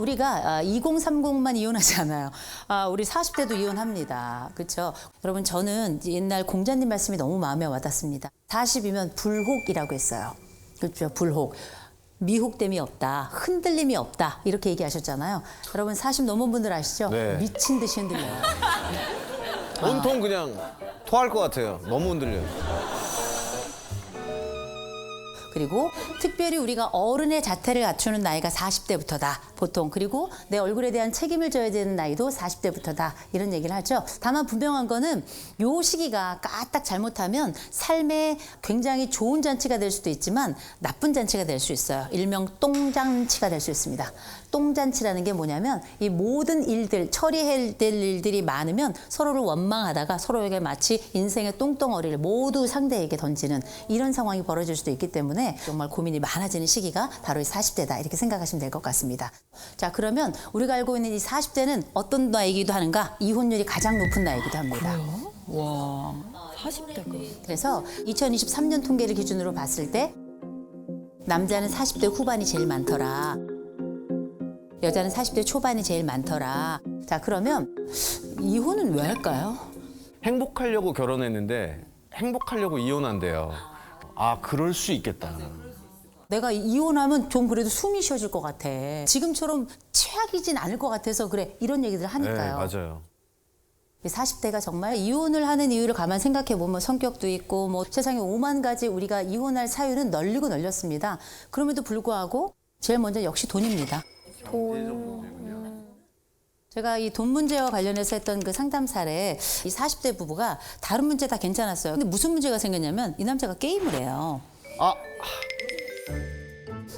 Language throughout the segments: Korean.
우리가 2030만 이혼하지 않아요. 우리 40대도 이혼합니다. 그렇죠? 여러분 저는 옛날 공자님 말씀이 너무 마음에 와닿습니다. 40이면 불혹이라고 했어요. 그렇죠? 불혹. 미혹됨이 없다. 흔들림이 없다. 이렇게 얘기하셨잖아요. 여러분 40 넘은 분들 아시죠? 네. 미친 듯이 흔들려요. 온통 그냥 토할 것 같아요. 너무 흔들려요. 그리고 특별히 우리가 어른의 자태를 갖추는 나이가 40대부터다. 보통. 그리고 내 얼굴에 대한 책임을 져야 되는 나이도 40대부터다. 이런 얘기를 하죠. 다만 분명한 거는 요 시기가 까딱 잘못하면 삶에 굉장히 좋은 잔치가 될 수도 있지만 나쁜 잔치가 될 수 있어요. 일명 똥잔치가 될 수 있습니다. 똥잔치라는 게 뭐냐면 이 모든 일들, 처리해야 될 일들이 많으면 서로를 원망하다가 서로에게 마치 인생의 똥덩어리를 모두 상대에게 던지는 이런 상황이 벌어질 수도 있기 때문에 정말 고민이 많아지는 시기가 바로 이 40대다. 이렇게 생각하시면 될 것 같습니다. 자, 그러면 우리가 알고 있는 이 40대는 어떤 나이이기도 하는가? 이혼율이 가장 높은 나이이기도 합니다. 와, 40대가. 그래서 2023년 통계를 기준으로 봤을 때 남자는 40대 후반이 제일 많더라. 여자는 40대 초반이 제일 많더라. 자, 그러면 이혼은 왜 할까요? 행복하려고 결혼했는데 행복하려고 이혼한대요. 아, 그럴 수 있겠다. 내가 이혼하면 좀 그래도 숨이 쉬어질 것 같아. 지금처럼 최악이진 않을 것 같아서 그래. 이런 얘기들 하니까요. 네, 맞아요. 40대가 정말 이혼을 하는 이유를 가만 생각해 보면 성격도 있고 뭐 세상에 5만 가지 우리가 이혼할 사유는 널리고 널렸습니다. 그럼에도 불구하고 제일 먼저 역시 돈입니다. 제가 이 돈 문제와 관련해서 했던 그 상담 사례 이 40대 부부가 다른 문제 다 괜찮았어요. 근데 무슨 문제가 생겼냐면 이 남자가 게임을 해요. 아,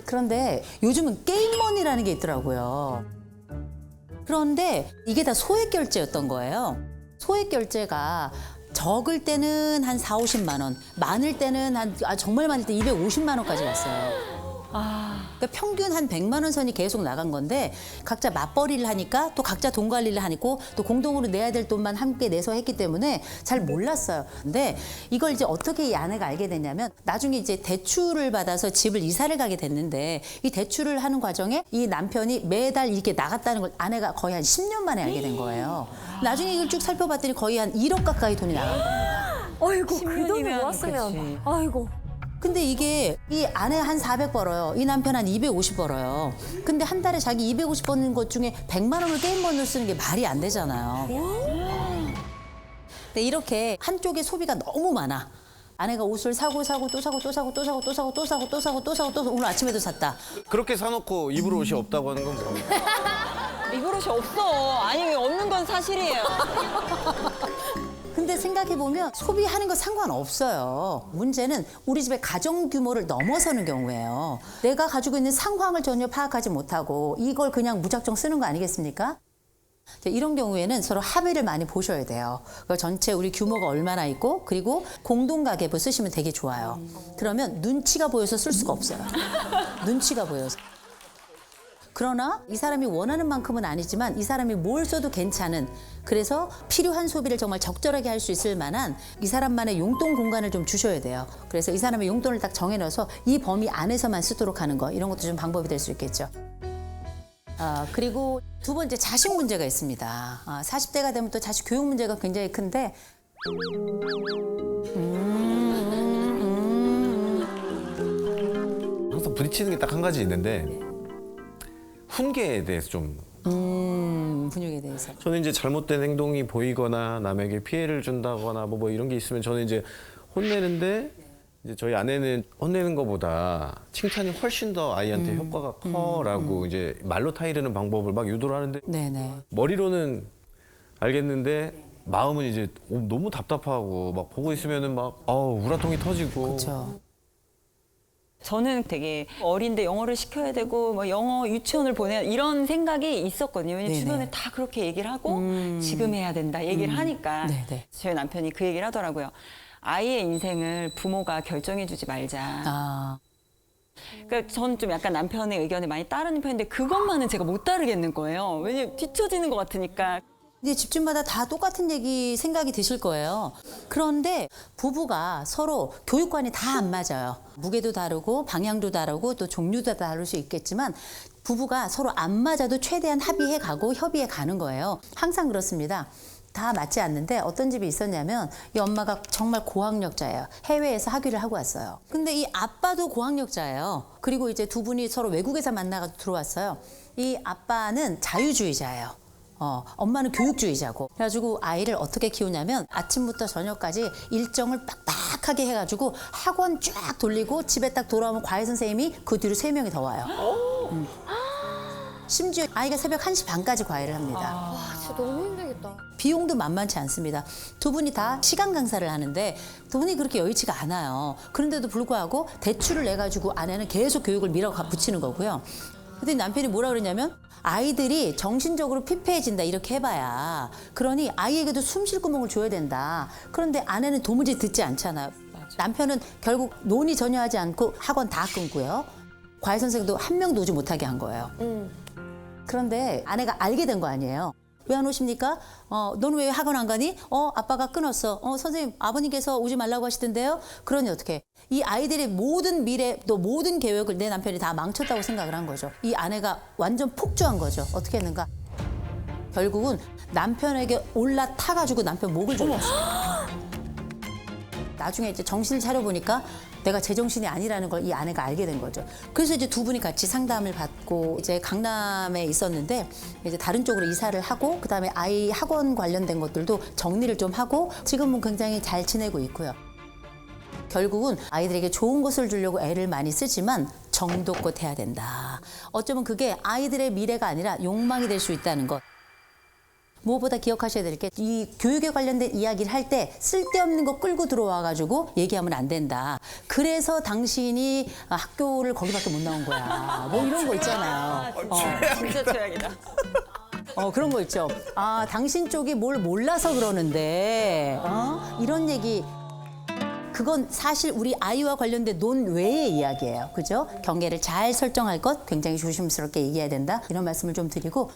그런데 요즘은 게임머니라는 게 있더라고요. 그런데 이게 다 소액 결제였던 거예요. 소액 결제가 적을 때는 한 4, 50만 원, 많을 때는 정말 많을 때 250만 원까지 갔어요. 그러니까 평균 한 100만 원 선이 계속 나간 건데 각자 맞벌이를 하니까 또 각자 돈 관리를 하니까 또 공동으로 내야 될 돈만 함께 내서 했기 때문에 잘 몰랐어요. 근데 이걸 이제 어떻게 이 아내가 알게 됐냐면 나중에 이제 대출을 받아서 집을 이사를 가게 됐는데 이 대출을 하는 과정에 이 남편이 매달 이렇게 나갔다는 걸 아내가 거의 한 10년 만에 알게 된 거예요. 나중에 이걸 쭉 살펴봤더니 거의 한 1억 가까이 돈이 나간 겁니다. 아이고 그 돈을 10년이면 모았으면 그치. 아이고 근데 이게 이 아내 한 400 벌어요. 이 남편 한 250 벌어요. 근데 한 달에 자기 250 버는 것 중에 100만 원을 게임머니로 쓰는 게 말이 안 되잖아요. 근데 이렇게 한쪽에 소비가 너무 많아. 아내가 옷을 사고 또 사고 또 사고 또 사고 또 사고 또 사고 또 사고 또 사고 또 오늘 아침에도 샀다. 그렇게 사놓고 입을 옷이 없다고 하는 건 뭡니까? 이버릇이 없어. 아니, 없는 건 사실이에요. 근데 생각해보면 소비하는 거 상관없어요. 문제는 우리 집의 가정 규모를 넘어서는 경우예요. 내가 가지고 있는 상황을 전혀 파악하지 못하고 이걸 그냥 무작정 쓰는 거 아니겠습니까? 이런 경우에는 서로 합의를 많이 보셔야 돼요. 전체 우리 규모가 얼마나 있고 그리고 공동가계부 쓰시면 되게 좋아요. 그러면 눈치가 보여서 쓸 수가 없어요. 눈치가 보여서. 그러나 이 사람이 원하는 만큼은 아니지만 이 사람이 뭘 써도 괜찮은 그래서 필요한 소비를 정말 적절하게 할 수 있을 만한 이 사람만의 용돈 공간을 좀 주셔야 돼요. 그래서 이 사람의 용돈을 딱 정해놔서 이 범위 안에서만 쓰도록 하는 거 이런 것도 좀 방법이 될 수 있겠죠. 그리고 두 번째 자식 문제가 있습니다. 40대가 되면 또 자식 교육 문제가 굉장히 큰데 항상 부딪히는 게 딱 한 가지 있는데 훈계에 대해서 좀 분육에 대해서. 저는 이제 잘못된 행동이 보이거나 남에게 피해를 준다거나 뭐 이런 게 있으면 저는 이제 혼내는데 이제 저희 아내는 혼내는 것보다 칭찬이 훨씬 더 아이한테 효과가 커라고 이제 말로 타이르는 방법을 막 유도를 하는데 네네. 머리로는 알겠는데 마음은 이제 너무 답답하고 막 보고 있으면은 막 우라통이 터지고 그렇죠. 저는 되게 어린데 영어를 시켜야 되고 뭐 영어 유치원을 보내야 이런 생각이 있었거든요. 왜냐면 네네. 주변에 다 그렇게 얘기를 하고 지금 해야 된다 얘기를 하니까 네네. 저희 남편이 그 얘기를 하더라고요. 아이의 인생을 부모가 결정해주지 말자. 그러니까 저는 좀 약간 남편의 의견에 많이 따르는 편인데 그것만은 제가 못 따르겠는 거예요. 왜냐면 뒤처지는 것 같으니까. 이제 집집마다 다 똑같은 얘기 생각이 드실 거예요. 그런데 부부가 서로 교육관이 다 안 맞아요. 무게도 다르고 방향도 다르고 또 종류도 다를 수 있겠지만 부부가 서로 안 맞아도 최대한 합의해 가고 협의해 가는 거예요. 항상 그렇습니다. 다 맞지 않는데 어떤 집이 있었냐면 이 엄마가 정말 고학력자예요. 해외에서 학위를 하고 왔어요. 근데 이 아빠도 고학력자예요. 그리고 이제 두 분이 서로 외국에서 만나가 들어왔어요. 이 아빠는 자유주의자예요. 엄마는 교육주의자고. 그래가지고 아이를 어떻게 키우냐면 아침부터 저녁까지 일정을 빡빡하게 해가지고 학원 쫙 돌리고 집에 딱 돌아오면 과외 선생님이 그 뒤로 3명이 더 와요. 심지어 아이가 새벽 1시 반까지 과외를 합니다. 와, 진짜 너무 힘들겠다. 비용도 만만치 않습니다. 두 분이 다 시간 강사를 하는데 두 분이 그렇게 여의치가 않아요. 그런데도 불구하고 대출을 내가지고 아내는 계속 교육을 밀어붙이는 거고요. 근데 남편이 뭐라 그러냐면 아이들이 정신적으로 피폐해진다 이렇게 해봐야 그러니 아이에게도 숨 쉴 구멍을 줘야 된다. 그런데 아내는 도무지 듣지 않잖아요. 남편은 결국 논의 전혀 하지 않고 학원 다 끊고요. 과외 선생도 한 명도 오지 못하게 한 거예요. 그런데 아내가 알게 된 거 아니에요. 왜 안 오십니까? 너는 왜 학원 안 가니? 아빠가 끊었어. 선생님, 아버님께서 오지 말라고 하시던데요? 그러니 어떻게? 이 아이들의 모든 미래, 또 모든 계획을 내 남편이 다 망쳤다고 생각을 한 거죠. 이 아내가 완전 폭주한 거죠. 어떻게 했는가? 결국은 남편에게 올라타가지고 남편 목을 졸랐어요. 나중에 이제 정신을 차려보니까 내가 제정신이 아니라는 걸 이 아내가 알게 된 거죠. 그래서 이제 두 분이 같이 상담을 받고 이제 강남에 있었는데 이제 다른 쪽으로 이사를 하고 그다음에 아이 학원 관련된 것들도 정리를 좀 하고 지금은 굉장히 잘 지내고 있고요. 결국은 아이들에게 좋은 것을 주려고 애를 많이 쓰지만 정도껏 해야 된다. 어쩌면 그게 아이들의 미래가 아니라 욕망이 될 수 있다는 것. 무엇보다 기억하셔야 될 게 이 교육에 관련된 이야기를 할 때 쓸데없는 거 끌고 들어와가지고 얘기하면 안 된다. 그래서 당신이 학교를 거기밖에 못 나온 거야. 뭐 이런 거 있잖아요. 진짜 최악이다. 그런 거 있죠. 당신 쪽이 뭘 몰라서 그러는데 이런 얘기. 그건 사실 우리 아이와 관련된 논외의 이야기예요. 그죠? 경계를 잘 설정할 것 굉장히 조심스럽게 얘기해야 된다. 이런 말씀을 좀 드리고